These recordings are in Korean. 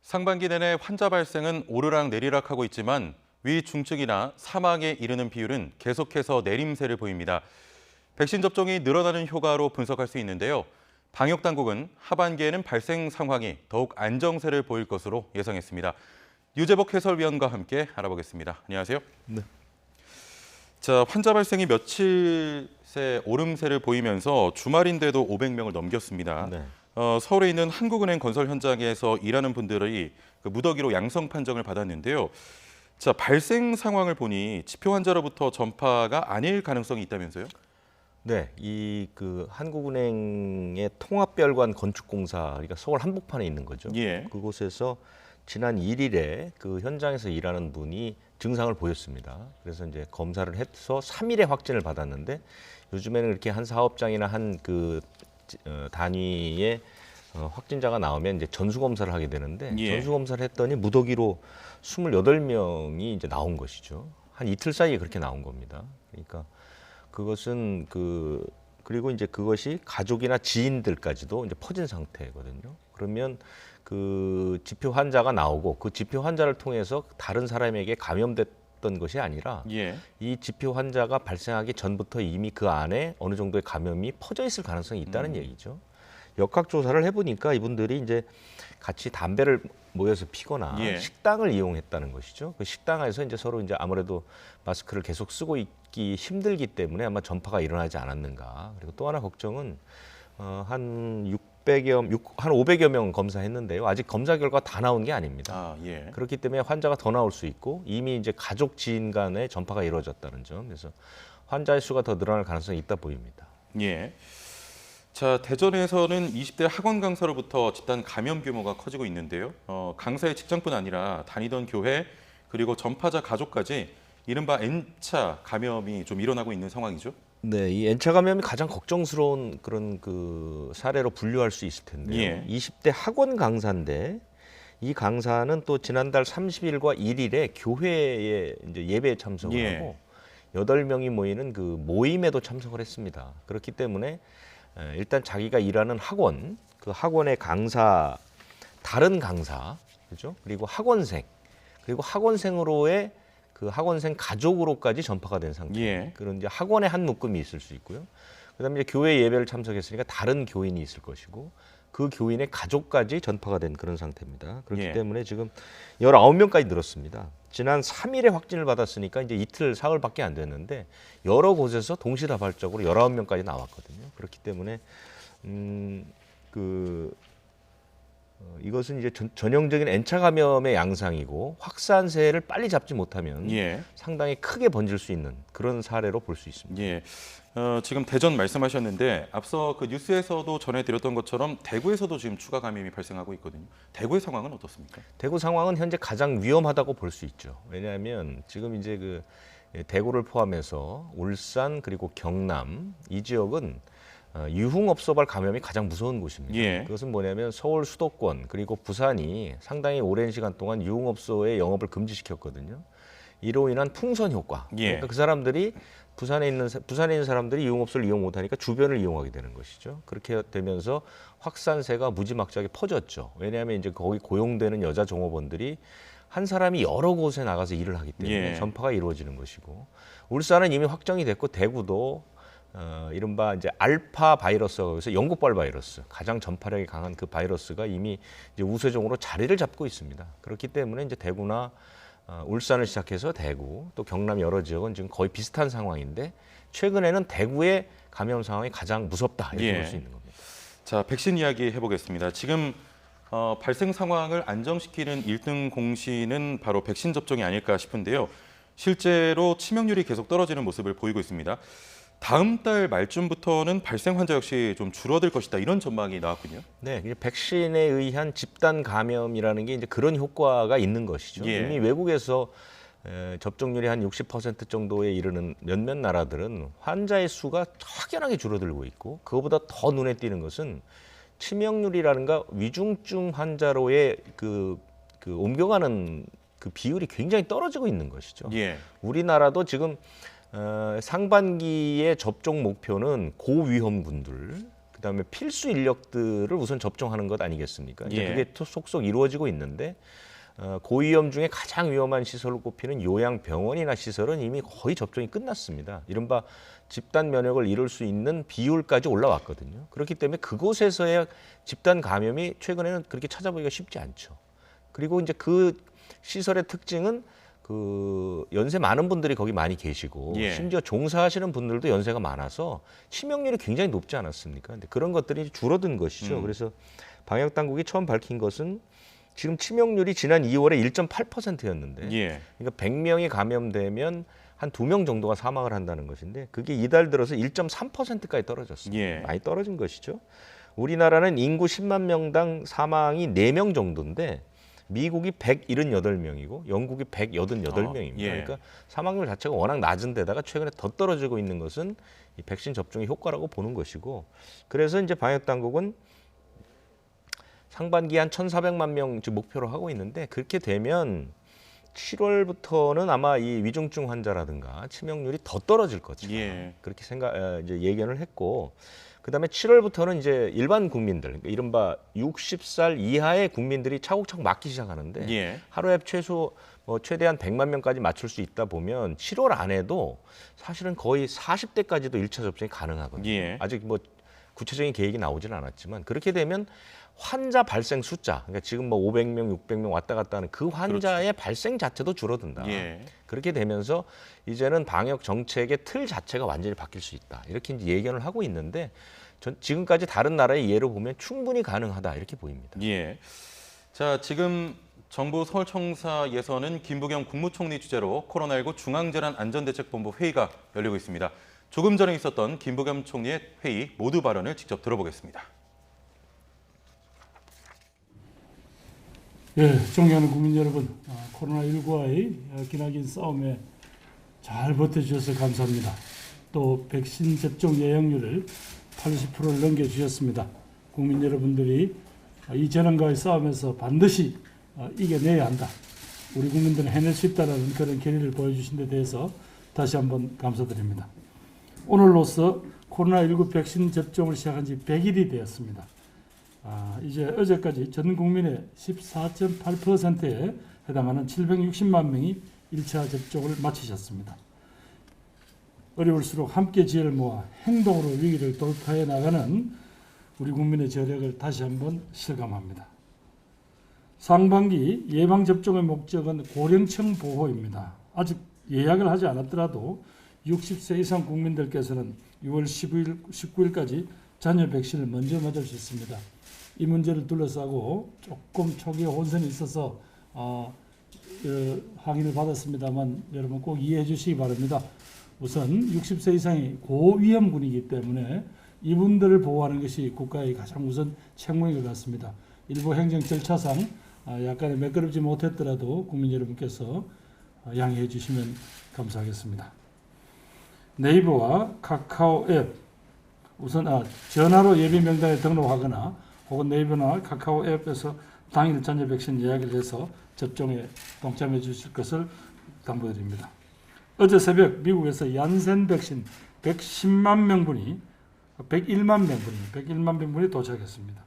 상반기 내내 환자 발생은 오르락 내리락 하고 있지만 위중증이나 사망에 이르는 비율은 계속해서 내림세를 보입니다. 백신 접종이 늘어나는 효과로 분석할 수 있는데요. 방역 당국은 하반기에는 발생 상황이 더욱 안정세를 보일 것으로 예상했습니다. 유재복 해설위원과 함께 알아보겠습니다. 안녕하세요. 네. 자, 환자 발생이 며칠 새 오름세를 보이면서 주말인데도 500명을 넘겼습니다. 네. 서울에 있는 한국은행 건설 현장에서 일하는 분들이 무더기로 양성 판정을 받았는데요. 자, 발생 상황을 보니 지표 환자로부터 전파가 아닐 가능성이 있다면서요? 네, 이 한국은행의 통합별관 건축공사, 그러니까 서울 한복판에 있는 거죠. 예. 그곳에서 지난 1일에 그 현장에서 일하는 분이 증상을 보였습니다. 그래서 이제 검사를 해서 3일에 확진을 받았는데 요즘에는 이렇게 한 사업장이나 한 단위의 확진자가 나오면 이제 전수 검사를 하게 되는데 예. 전수 검사를 했더니 무더기로 28명이 이제 나온 것이죠. 한 이틀 사이에 그렇게 나온 겁니다. 그러니까 그것은 그리고 이제 그것이 가족이나 지인들까지도 이제 퍼진 상태거든요. 그러면 그 지표 환자가 나오고 그 지표 환자를 통해서 다른 사람에게 감염됐던 것이 아니라 예. 이 지표 환자가 발생하기 전부터 이미 그 안에 어느 정도의 감염이 퍼져 있을 가능성이 있다는 얘기죠. 역학조사를 해보니까 이분들이 이제 같이 담배를 모여서 피거나 예. 식당을 이용했다는 것이죠. 그 식당에서 이제 서로 이제 아무래도 마스크를 계속 쓰고 있기 힘들기 때문에 아마 전파가 일어나지 않았는가. 그리고 또 하나 걱정은 한 500여 명 검사했는데요. 아직 검사 결과 다 나온 게 아닙니다. 아, 예. 그렇기 때문에 환자가 더 나올 수 있고 이미 이제 가족 지인 간의 전파가 이루어졌다는 점. 그래서 환자의 수가 더 늘어날 가능성이 있다 보입니다. 예. 자, 대전에서는 20대 학원 강사로부터 집단 감염 규모가 커지고 있는데요. 강사의 직장뿐 아니라 다니던 교회 그리고 전파자 가족까지 이른바 N차 감염이 좀 일어나고 있는 상황이죠. 네, 이 N차 감염이 가장 걱정스러운 그런 사례로 분류할 수 있을 텐데요. 예. 20대 학원 강사인데 이 강사는 또 지난달 30일과 1일에 교회에 이제 예배에 참석을 예. 하고 8명이 모이는 그 모임에도 참석을 했습니다. 그렇기 때문에 일단 자기가 일하는 학원, 그 학원의 강사, 다른 강사, 그죠? 그리고 학원생, 그리고 학원생으로의 그 학원생 가족으로까지 전파가 된 상태. 예. 그런 이제 학원의 한 묶음이 있을 수 있고요. 그다음에 이제 교회 예배를 참석했으니까 다른 교인이 있을 것이고 그 교인의 가족까지 전파가 된 그런 상태입니다. 그렇기 예. 때문에 지금 19명까지 늘었습니다. 지난 3일에 확진을 받았으니까 이제 이틀, 사흘밖에 안 됐는데 여러 곳에서 동시다발적으로 19명까지 나왔거든요. 그렇기 때문에 이것은 이제 전형적인 N차 감염의 양상이고 확산세를 빨리 잡지 못하면 예. 상당히 크게 번질 수 있는 그런 사례로 볼 수 있습니다. 예. 지금 대전 말씀하셨는데 앞서 그 뉴스에서도 전해드렸던 것처럼 대구에서도 지금 추가 감염이 발생하고 있거든요. 대구의 상황은 어떻습니까? 대구 상황은 현재 가장 위험하다고 볼 수 있죠. 왜냐하면 지금 이제 대구를 포함해서 울산 그리고 경남 이 지역은 유흥업소발 감염이 가장 무서운 곳입니다. 예. 그것은 뭐냐면 서울 수도권 그리고 부산이 상당히 오랜 시간 동안 유흥업소의 영업을 금지시켰거든요. 이로 인한 풍선 효과. 예. 그러니까 그 사람들이 부산에 있는 사람들이 유흥업소를 이용 못하니까 주변을 이용하게 되는 것이죠. 그렇게 되면서 확산세가 무지막지하게 퍼졌죠. 왜냐하면 이제 거기 고용되는 여자 종업원들이 한 사람이 여러 곳에 나가서 일을 하기 때문에 예. 전파가 이루어지는 것이고 울산은 이미 확정이 됐고 대구도 이른바 이제 알파 바이러스가 여기서 영국발 바이러스 가장 전파력이 강한 그 바이러스가 이미 이제 우세종으로 자리를 잡고 있습니다. 그렇기 때문에 이제 대구나 울산을 시작해서 대구 또 경남 여러 지역은 지금 거의 비슷한 상황인데 최근에는 대구의 감염 상황이 가장 무섭다 이렇게 예. 볼 수 있는 겁니다. 자, 백신 이야기 해보겠습니다. 지금 발생 상황을 안정시키는 1등 공신은 바로 백신 접종이 아닐까 싶은데요. 실제로 치명률이 계속 떨어지는 모습을 보이고 있습니다. 다음 달 말쯤부터는 발생 환자 역시 좀 줄어들 것이다 이런 전망이 나왔군요. 네, 이제 백신에 의한 집단 감염이라는 게 이제 그런 효과가 있는 것이죠. 예. 이미 외국에서 접종률이 한 60% 정도에 이르는 몇몇 나라들은 환자의 수가 확연하게 줄어들고 있고 그거보다 더 눈에 띄는 것은 치명률이라든가 위중증 환자로의 옮겨가는 그 비율이 굉장히 떨어지고 있는 것이죠. 예. 우리나라도 지금 상반기의 접종 목표는 고위험군들 그다음에 필수 인력들을 우선 접종하는 것 아니겠습니까? 이제 예. 그게 속속 이루어지고 있는데 고위험 중에 가장 위험한 시설로 꼽히는 요양병원이나 시설은 이미 거의 접종이 끝났습니다. 이른바 집단 면역을 이룰 수 있는 비율까지 올라왔거든요. 그렇기 때문에 그곳에서의 집단 감염이 최근에는 그렇게 찾아보기가 쉽지 않죠. 그리고 이제 그 시설의 특징은 그 연세 많은 분들이 거기 많이 계시고 예. 심지어 종사하시는 분들도 연세가 많아서 치명률이 굉장히 높지 않았습니까? 근데 그런 것들이 이제 줄어든 것이죠. 그래서 방역 당국이 처음 밝힌 것은 지금 치명률이 지난 2월에 1.8%였는데 예. 그러니까 100명이 감염되면 한 2명 정도가 사망을 한다는 것인데 그게 이달 들어서 1.3%까지 떨어졌습니다. 예. 많이 떨어진 것이죠. 우리나라는 인구 10만 명당 사망이 4명 정도인데 미국이 178명이고 영국이 188명입니다. 예. 그러니까 사망률 자체가 워낙 낮은 데다가 최근에 더 떨어지고 있는 것은 이 백신 접종의 효과라고 보는 것이고 그래서 이제 방역 당국은 상반기에 한 1,400만 명 목표로 하고 있는데 그렇게 되면 7월부터는 아마 이 위중증 환자라든가 치명률이 더 떨어질 것이다. 예. 그렇게 이제 예견을 했고 그다음에 7월부터는 이제 일반 국민들, 그러니까 이른바 60살 이하의 국민들이 차곡차곡 맞기 시작하는데 예. 하루에 최대한 100만 명까지 맞출 수 있다 보면 7월 안에도 사실은 거의 40대까지도 1차 접종이 가능하거든요. 예. 아직 뭐 구체적인 계획이 나오지는 않았지만 그렇게 되면 환자 발생 숫자, 그러니까 지금 뭐 500명, 600명 왔다 갔다 하는 그 환자의 발생 자체도 줄어든다. 예. 그렇게 되면서 이제는 방역 정책의 틀 자체가 완전히 바뀔 수 있다. 이렇게 이제 예견을 하고 있는데 지금까지 다른 나라의 예로 보면 충분히 가능하다 이렇게 보입니다. 예. 자, 지금 정부 서울청사에서는 김부겸 국무총리 주재로 코로나19 중앙재난안전대책본부 회의가 열리고 있습니다. 조금 전에 있었던 김부겸 총리의 회의 모두 발언을 직접 들어보겠습니다. 예, 존경하는 국민 여러분, 코로나19와의 기나긴 싸움에 잘 버텨주셔서 감사합니다. 또 백신 접종 예약률을 80%를 넘겨주셨습니다. 국민 여러분들이 이 재난과의 싸움에서 반드시 이겨내야 한다. 우리 국민들은 해낼 수 있다는 그런 결의를 보여주신 데 대해서 다시 한번 감사드립니다. 오늘로써 코로나19 백신 접종을 시작한 지 100일이 되었습니다. 이제 어제까지 전 국민의 14.8%에 해당하는 760만 명이 1차 접종을 마치셨습니다. 어려울수록 함께 지혜를 모아 행동으로 위기를 돌파해 나가는 우리 국민의 저력을 다시 한번 실감합니다. 상반기 예방접종의 목적은 고령층 보호입니다. 아직 예약을 하지 않았더라도 60세 이상 국민들께서는 6월 19일까지 잔여 백신을 먼저 맞을 수 있습니다. 이 문제를 둘러싸고 조금 초기에 혼선이 있어서 항의를 받았습니다만 여러분 꼭 이해해 주시기 바랍니다. 우선 60세 이상이 고위험군이기 때문에 이분들을 보호하는 것이 국가의 가장 우선 책무인 것 같습니다. 일부 행정 절차상 약간의 매끄럽지 못했더라도 국민 여러분께서 양해해 주시면 감사하겠습니다. 네이버와 카카오 앱 우선 전화로 예비 명단에 등록하거나 혹은 네이버나 카카오 앱에서 당일 잔여 백신 예약을 해서 접종에 동참해 주실 것을 당부드립니다. 어제 새벽 미국에서 얀센 백신 111만 명분이 도착했습니다.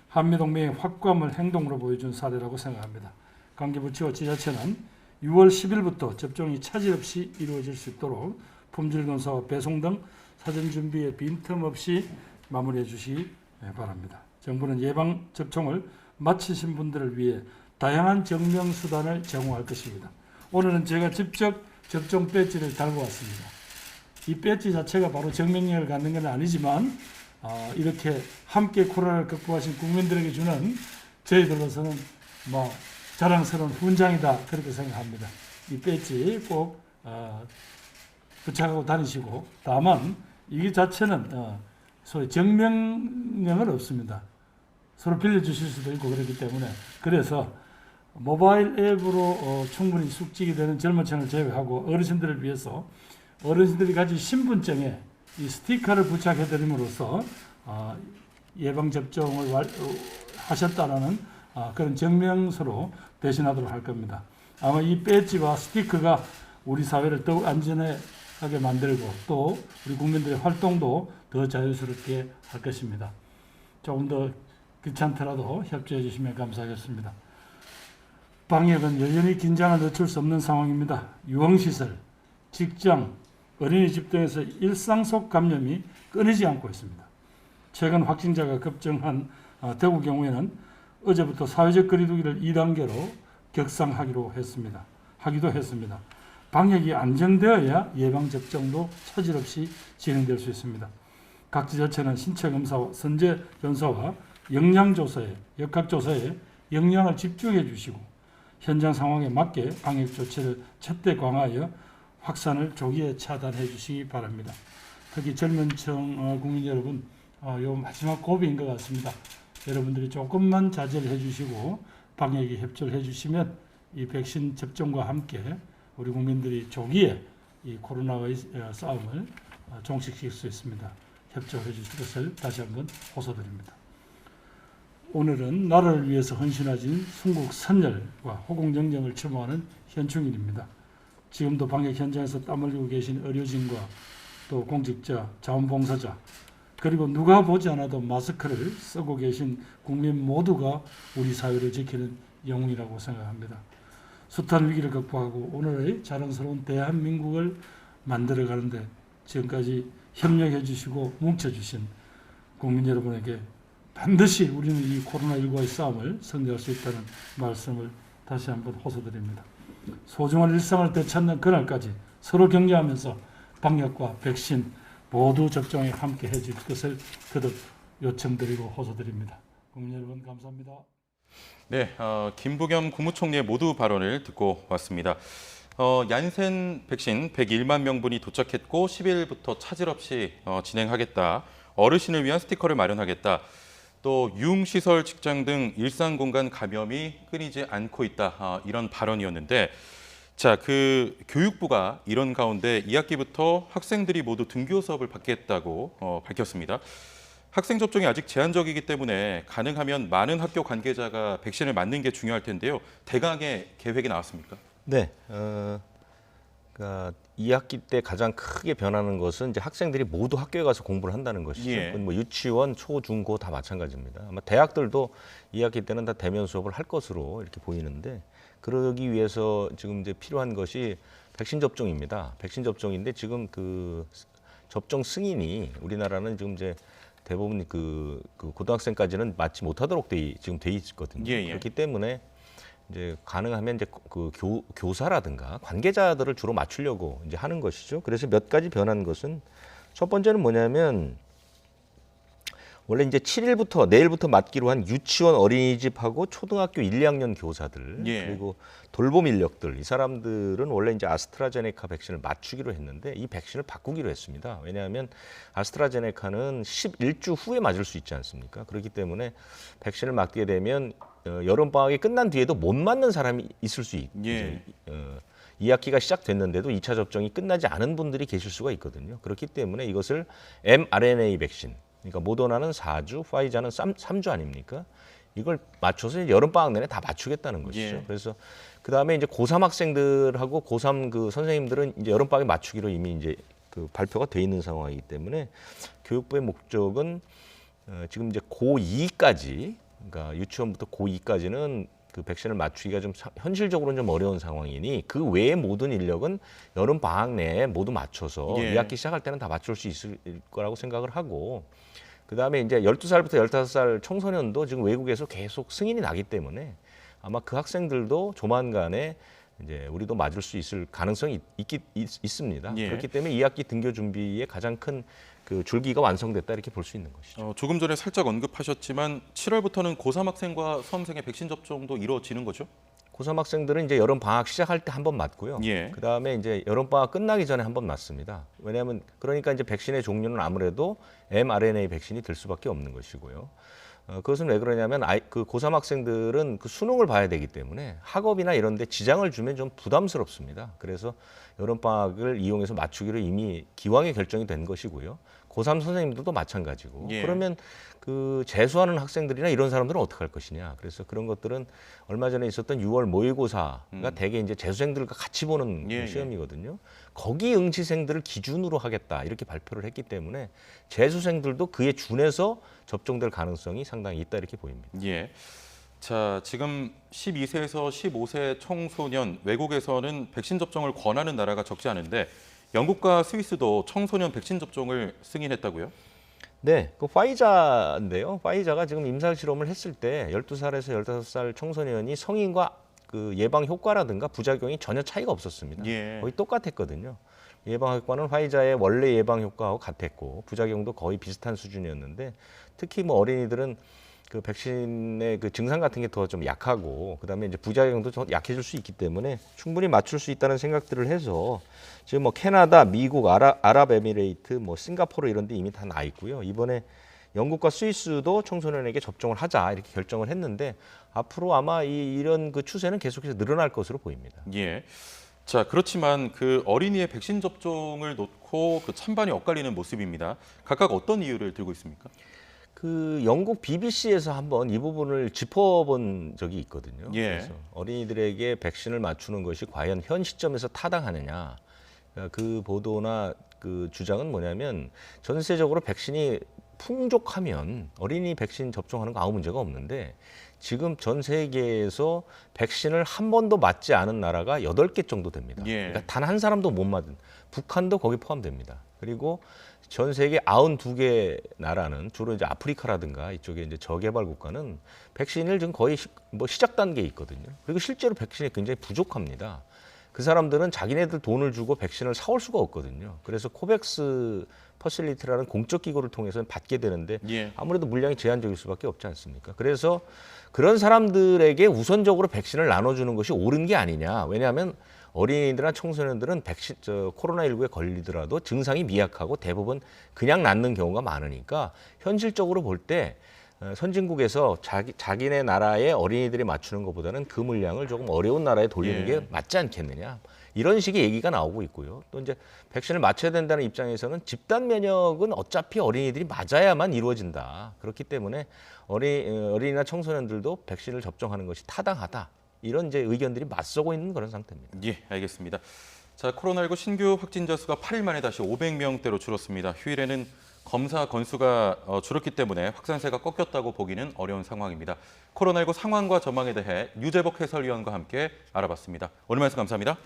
한미동맹의 확고함을 행동으로 보여준 사례라고 생각합니다. 관계부처와 지자체는 6월 10일부터 접종이 차질 없이 이루어질 수 있도록 품질 검사와 배송 등 사전 준비에 빈틈없이 마무리해 주시기 바랍니다. 정부는 예방 접종을 마치신 분들을 위해 다양한 증명 수단을 제공할 것입니다. 오늘은 제가 직접 접종 배지를 달고 왔습니다. 이 배지 자체가 바로 증명력을 갖는 건 아니지만 이렇게 함께 코로나를 극복하신 국민들에게 주는 저희들로서는 자랑스러운 훈장이다 그렇게 생각합니다. 이 배지 꼭 부착하고 다니시고 다만 이 자체는 소위 증명력은 없습니다. 서로 빌려주실 수도 있고 그렇기 때문에 그래서 모바일 앱으로 충분히 숙지가 되는 젊은 층을 제외하고 어르신들을 위해서 어르신들이 가진 신분증에 이 스티커를 부착해드림으로써 예방접종을 하셨다는 그런 증명서로 대신하도록 할 겁니다. 아마 이 배지와 스티커가 우리 사회를 더욱 안전하게 만들고 또 우리 국민들의 활동도 더 자유스럽게 할 것입니다. 조금 더 귀찮더라도 협조해 주시면 감사하겠습니다. 방역은 여전히 긴장을 늦출 수 없는 상황입니다. 유흥시설, 직장, 어린이집 등에서 일상 속 감염이 끊이지 않고 있습니다. 최근 확진자가 급증한 대구 경우에는 어제부터 사회적 거리두기를 2단계로 격상하기도 했습니다. 방역이 안정되어야 예방접종도 차질 없이 진행될 수 있습니다. 각 지자체는 신체검사와 선제변사와 역량조사에, 역학조사에 역량을 집중해 주시고 현장 상황에 맞게 방역 조치를 徹底 강화하여 확산을 조기에 차단해 주시기 바랍니다. 특히 젊은 층 국민 여러분, 요 마지막 고비인 것 같습니다. 여러분들이 조금만 자제를 해주시고 방역에 협조를 해주시면 이 백신 접종과 함께 우리 국민들이 조기에 이 코로나와의 싸움을 종식시킬 수 있습니다. 협조해 주실 것을 다시 한번 호소드립니다. 오늘은 나라를 위해서 헌신하신 순국 선열과 호국영령을 추모하는 현충일입니다. 지금도 방역 현장에서 땀 흘리고 계신 의료진과 또 공직자, 자원봉사자, 그리고 누가 보지 않아도 마스크를 쓰고 계신 국민 모두가 우리 사회를 지키는 영웅이라고 생각합니다. 숱한 위기를 극복하고 오늘의 자랑스러운 대한민국을 만들어가는데 지금까지 협력해 주시고 뭉쳐주신 국민 여러분에게 반드시 우리는 이 코로나19와의 싸움을 승리할 수 있다는 말씀을 다시 한번 호소드립니다. 소중한 일상을 되찾는 그날까지 서로 격려하면서 방역과 백신 모두 접종에 함께 해줄 것을 거듭 요청드리고 호소드립니다. 국민 여러분 감사합니다. 네, 김부겸 국무총리의 모두 발언을 듣고 왔습니다. 얀센 백신 101만 명분이 도착했고 10일부터 차질 없이 진행하겠다. 어르신을 위한 스티커를 마련하겠다. 또 유흥시설, 직장 등 일상 공간 감염이 끊이지 않고 있다. 이런 발언이었는데 자, 교육부가 이런 가운데 2학기부터 학생들이 모두 등교 수업을 받겠다고 밝혔습니다. 학생 접종이 아직 제한적이기 때문에 가능하면 많은 학교 관계자가 백신을 맞는 게 중요할 텐데요. 대강의 계획이 나왔습니까? 네, 그러니까 2학기 때 가장 크게 변하는 것은 이제 학생들이 모두 학교에 가서 공부를 한다는 것이죠. 예. 뭐 유치원, 초, 중, 고 다 마찬가지입니다. 아마 대학들도 2학기 때는 다 대면 수업을 할 것으로 이렇게 보이는데 그러기 위해서 지금 이제 필요한 것이 백신 접종입니다. 백신 접종인데 지금 그 접종 승인이 우리나라는 지금 이제 대부분 그 고등학생까지는 맞지 못하도록 지금 돼 있거든요. 예, 예. 그렇기 때문에 이제 가능하면 이제 그 교사라든가 관계자들을 주로 맞추려고 이제 하는 것이죠. 그래서 몇 가지 변한 것은 첫 번째는 뭐냐면 원래 이제 7일부터 내일부터 맞기로 한 유치원, 어린이집하고 초등학교 1, 2학년 교사들 예. 그리고 돌봄 인력들 이 사람들은 원래 이제 아스트라제네카 백신을 맞추기로 했는데 이 백신을 바꾸기로 했습니다. 왜냐하면 아스트라제네카는 11주 후에 맞을 수 있지 않습니까? 그렇기 때문에 백신을 맞게 되면 여름 방학이 끝난 뒤에도 못 맞는 사람이 있을 수 있고 예. 2학기가 시작됐는데도 2차 접종이 끝나지 않은 분들이 계실 수가 있거든요. 그렇기 때문에 이것을 mRNA 백신 그러니까 모더나는 4주, 화이자는 3주 아닙니까? 이걸 맞춰서 여름방학 내내 다 맞추겠다는 것이죠. 예. 그래서 그다음에 이제 고3 학생들하고 고3 그 선생님들은 이제 여름방학에 맞추기로 이미 이제 그 발표가 돼 있는 상황이기 때문에 교육부의 목적은 지금 이제 고2까지 그러니까 유치원부터 고2까지는 그 백신을 맞추기가 좀 현실적으로는 좀 어려운 상황이니 그 외의 모든 인력은 여름 방학 내에 모두 맞춰서 예. 2학기 시작할 때는 다 맞출 수 있을 거라고 생각을 하고 그다음에 이제 12살부터 15살 청소년도 지금 외국에서 계속 승인이 나기 때문에 아마 그 학생들도 조만간에 이제 우리도 맞을 수 있을 가능성이 있습니다. 예. 그렇기 때문에 2학기 등교 준비에 가장 큰 그 줄기가 완성됐다 이렇게 볼 수 있는 것이죠. 조금 전에 살짝 언급하셨지만 7월부터는 고3 학생과 수험생의 백신 접종도 이루어지는 거죠? 고3 학생들은 이제 여름 방학 시작할 때 한 번 맞고요. 예. 그다음에 이제 여름 방학 끝나기 전에 한 번 맞습니다. 왜냐하면 그러니까 이제 백신의 종류는 아무래도 mRNA 백신이 될 수밖에 없는 것이고요. 그것은 왜 그러냐면 그 고3 학생들은 그 수능을 봐야 되기 때문에 학업이나 이런 데 지장을 주면 좀 부담스럽습니다. 그래서 여름 방학을 이용해서 맞추기로 이미 기왕에 결정이 된 것이고요. 고3 선생님들도 마찬가지고 예. 그러면 그 재수하는 학생들이나 이런 사람들은 어떻게 할 것이냐. 그래서 그런 것들은 얼마 전에 있었던 6월 모의고사가 대개 이제 재수생들과 같이 보는 그 예, 예. 시험이거든요. 거기 응시생들을 기준으로 하겠다 이렇게 발표를 했기 때문에 재수생들도 그에 준해서 접종될 가능성이 상당히 있다 이렇게 보입니다. 예. 자, 지금 12세에서 15세 청소년 외국에서는 백신 접종을 권하는 나라가 적지 않은데 영국과 스위스도 청소년 백신 접종을 승인했다고요? 네, 그 화이자인데요. 화이자가 지금 임상 실험을 했을 때 12살에서 15살 청소년이 성인과 그 예방 효과라든가 부작용이 전혀 차이가 없었습니다. 예. 거의 똑같았거든요. 예방 효과는 화이자의 원래 예방 효과하고 같았고 부작용도 거의 비슷한 수준이었는데 특히 뭐 어린이들은 그 백신의 그 증상 같은 게 더 좀 약하고 그다음에 이제 부작용도 좀 약해질 수 있기 때문에 충분히 맞출 수 있다는 생각들을 해서 지금 뭐 캐나다, 미국, 아랍에미레이트, 뭐 싱가포르 이런 데 이미 다 나 있고요. 이번에 영국과 스위스도 청소년에게 접종을 하자 이렇게 결정을 했는데 앞으로 아마 이런 그 추세는 계속해서 늘어날 것으로 보입니다. 예. 자, 그렇지만 그 어린이의 백신 접종을 놓고 그 찬반이 엇갈리는 모습입니다. 각각 어떤 이유를 들고 있습니까? 그 영국 BBC에서 한번 이 부분을 짚어본 적이 있거든요. 예. 그래서 어린이들에게 백신을 맞추는 것이 과연 현 시점에서 타당하느냐. 그 보도나 그 주장은 뭐냐면 전 세적으로 백신이 풍족하면 어린이 백신 접종하는 거 아무 문제가 없는데 지금 전 세계에서 백신을 한 번도 맞지 않은 나라가 8개 정도 됩니다. 예. 그러니까 단 한 사람도 못 맞은 북한도 거기 포함됩니다. 그리고 전 세계 92개 나라는 주로 이제 아프리카라든가 이쪽에 이제 저개발 국가는 백신을 지금 거의 뭐 시작 단계에 있거든요. 그리고 실제로 백신이 굉장히 부족합니다. 그 사람들은 자기네들 돈을 주고 백신을 사올 수가 없거든요. 그래서 코백스 퍼실리티라는 공적 기구를 통해서 받게 되는데 예. 아무래도 물량이 제한적일 수밖에 없지 않습니까? 그래서 그런 사람들에게 우선적으로 백신을 나눠주는 것이 옳은 게 아니냐. 왜냐하면 어린이들이나 청소년들은 백신, 코로나19에 걸리더라도 증상이 미약하고 대부분 그냥 낫는 경우가 많으니까 현실적으로 볼 때 선진국에서 자기네 나라의 어린이들이 맞추는 것보다는 그 물량을 조금 어려운 나라에 돌리는 예. 게 맞지 않겠느냐. 이런 식의 얘기가 나오고 있고요. 또 이제 백신을 맞춰야 된다는 입장에서는 집단 면역은 어차피 어린이들이 맞아야만 이루어진다. 그렇기 때문에 어린이나 청소년들도 백신을 접종하는 것이 타당하다. 이런 이제 의견들이 맞서고 있는 그런 상태입니다. 예, 알겠습니다. 자, 코로나19 신규 확진자 수가 8일 만에 다시 500명대로 줄었습니다. 휴일에는 검사 건수가 줄었기 때문에 확산세가 꺾였다고 보기는 어려운 상황입니다. 코로나19 상황과 전망에 대해 유재복 해설위원과 함께 알아봤습니다. 오늘 말씀 감사합니다.